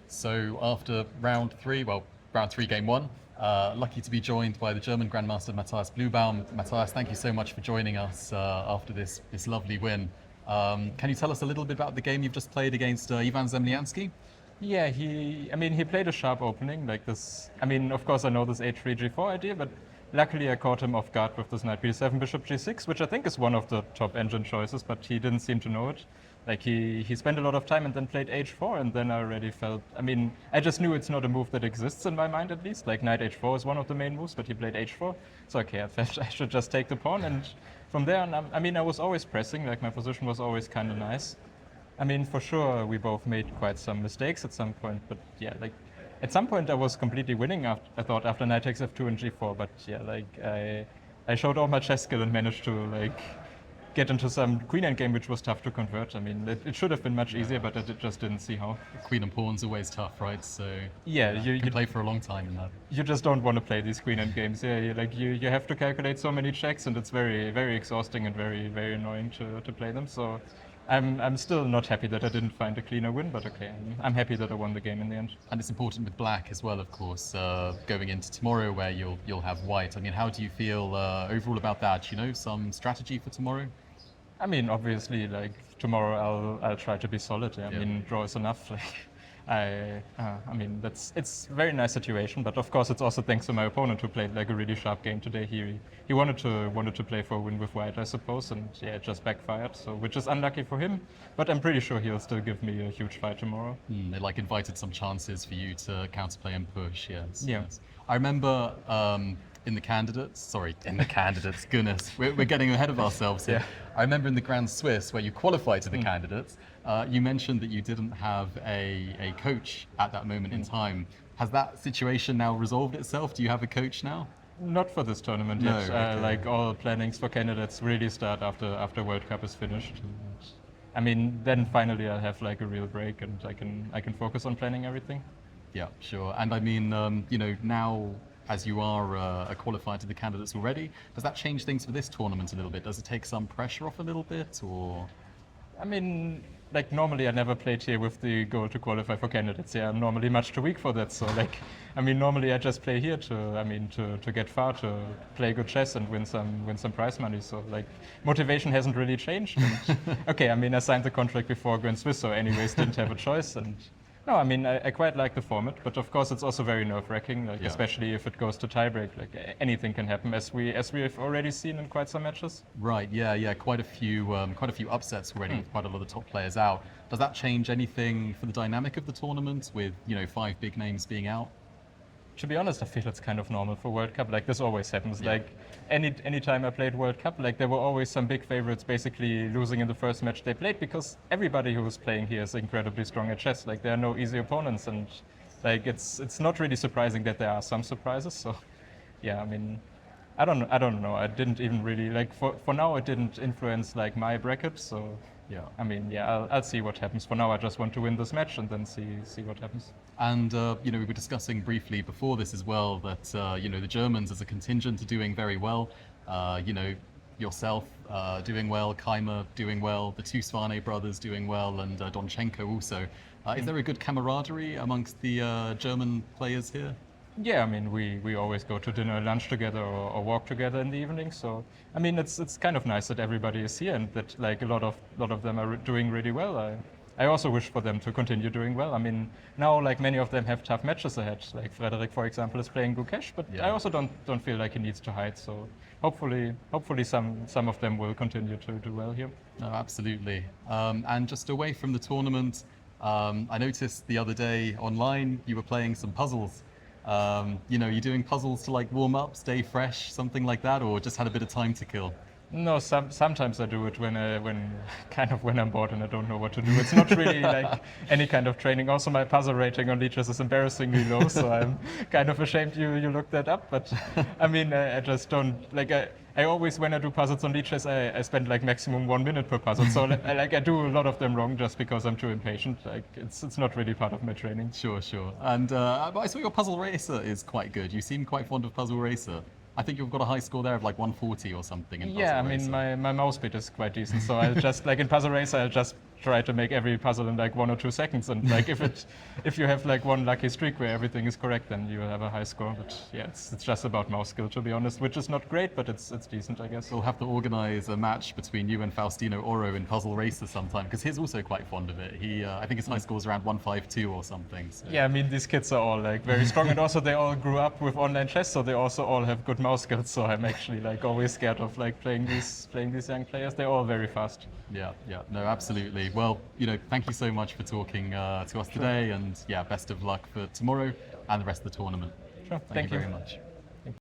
So after round three, game one, lucky to be joined by the German Grandmaster Matthias Bluebaum. Matthias, thank you so much for joining us after this lovely win. Can you tell us a little bit about the game you've just played against Ivan Zemlyanskii? Yeah, he played a sharp opening like this. I mean, of course, I know this h3, g4 idea, but luckily I caught him off guard with this knight b7, bishop g6, which I think is one of the top engine choices, but he didn't seem to know it. Like he spent a lot of time and then played h4, and then I already felt, I mean, I just knew it's not a move that exists in my mind at least. Like knight h4 is one of the main moves, but he played h4. So okay, I felt I should just take the pawn, and from there on, I mean, I was always pressing, like my position was always kind of nice. I mean, for sure, we both made quite some mistakes at some point, but yeah, like at some point I was completely winning, I thought, after knight takes f2 and g4, but yeah, like I showed all my chess skill and managed to like get into some queen endgame, which was tough to convert. I mean, it should have been much easier, but I just didn't see how. Queen and pawn's always tough, right? So yeah, you play for a long time in that. You just don't want to play these queen end games. Yeah, you have to calculate so many checks, and it's very, very exhausting and very, very annoying to play them. So I'm still not happy that I didn't find a cleaner win, but okay, I'm happy that I won the game in the end. And it's important with black as well, of course, going into tomorrow where you'll have white. I mean, how do you feel overall about that? You know, some strategy for tomorrow? I mean, obviously, like tomorrow I'll try to be solid. Yeah. I mean, draw is enough. Like I mean, it's a very nice situation, but of course it's also thanks to my opponent who played like a really sharp game today. He wanted to play for a win with white, I suppose, and yeah, it just backfired. So which is unlucky for him, but I'm pretty sure he'll still give me a huge fight tomorrow. They like invited some chances for you to counterplay and push. Yes. Yeah. Yes. I remember. In the candidates, goodness, we're getting ahead of ourselves here. Yeah. I remember in the Grand Swiss, where you qualified to the candidates, you mentioned that you didn't have a coach at that moment in time. Has that situation now resolved itself? Do you have a coach now? Not for this tournament No, yet. okay. Like all plannings for candidates really start after World Cup is finished. I mean, then finally I'll have like a real break and I can focus on planning everything. Yeah, sure. And I mean, you know, now, as you are qualified to the candidates already, does that change things for this tournament a little bit? Does it take some pressure off a little bit, or? I mean, like normally I never played here with the goal to qualify for candidates. Yeah, I'm normally much too weak for that. So like, I mean, normally I just play here to get far, to play good chess and win some prize money. So like, motivation hasn't really changed. And, okay, I mean, I signed the contract before Grand Swiss, so anyways didn't have a choice. And no, I mean, I quite like the format, but of course it's also very nerve-wracking, like, especially if it goes to tiebreak. Like anything can happen, as we have already seen in quite some matches. Right. Yeah. Quite a few upsets already. With quite a lot of top players out. Does that change anything for the dynamic of the tournament with 5 big names being out? To be honest, I feel it's kind of normal for World Cup. Like this always happens. Yeah. Like any time I played World Cup, like there were always some big favorites basically losing in the first match they played, because everybody who was playing here is incredibly strong at chess. Like there are no easy opponents, and like it's not really surprising that there are some surprises. So yeah, I mean, I don't know. I didn't even really like for now. It didn't influence like my bracket. So yeah, I mean, yeah, I'll see what happens. For now, I just want to win this match and then see what happens. And we were discussing briefly before this as well that the Germans as a contingent are doing very well. Yourself doing well, Keimer doing well, the two Svane brothers doing well, and Donchenko also. Is there a good camaraderie amongst the German players here? Yeah, I mean, we always go to dinner, lunch together, or walk together in the evening. So, I mean, it's kind of nice that everybody is here and that like a lot of them are doing really well. I also wish for them to continue doing well. I mean, now like many of them have tough matches ahead. Like Frederick, for example, is playing Gukesh, but I also don't feel like he needs to hide. So hopefully some of them will continue to do well here. No, absolutely. And just away from the tournament, I noticed the other day online you were playing some puzzles. You're doing puzzles to like warm up, stay fresh, something like that, or just had a bit of time to kill? No, sometimes I do it when I'm bored and I don't know what to do. It's not really like any kind of training. Also, my puzzle rating on Lichess is embarrassingly low, so I'm kind of ashamed you looked that up. But I mean, I just don't like. I always, when I do puzzles on Lichess, I spend like maximum 1 minute per puzzle. So I do a lot of them wrong just because I'm too impatient. Like it's not really part of my training. Sure. And I saw your Puzzle Racer is quite good. You seem quite fond of Puzzle Racer. I think you've got a high score there of like 140 or something in Puzzle Yeah, I Racer. mean, my mouse speed is quite decent. So I just, like in Puzzle Racer, I just try to make every puzzle in like 1 or 2 seconds, and like if you have like one lucky streak where everything is correct, then you will have a high score. But yeah, it's just about mouse skill, to be honest, which is not great, but it's decent, I guess. We'll have to organise a match between you and Faustino Oro in Puzzle Races sometime, because he's also quite fond of it. He, I think his high score is around 152 or something. So. Yeah, I mean, these kids are all like very strong, and also they all grew up with online chess, so they also all have good mouse skills. So I'm actually like always scared of like playing these young players. They're all very fast. Yeah, no, absolutely. Well, thank you so much for talking to us today, and yeah, best of luck for tomorrow and the rest of the tournament. Sure, Thank you very much.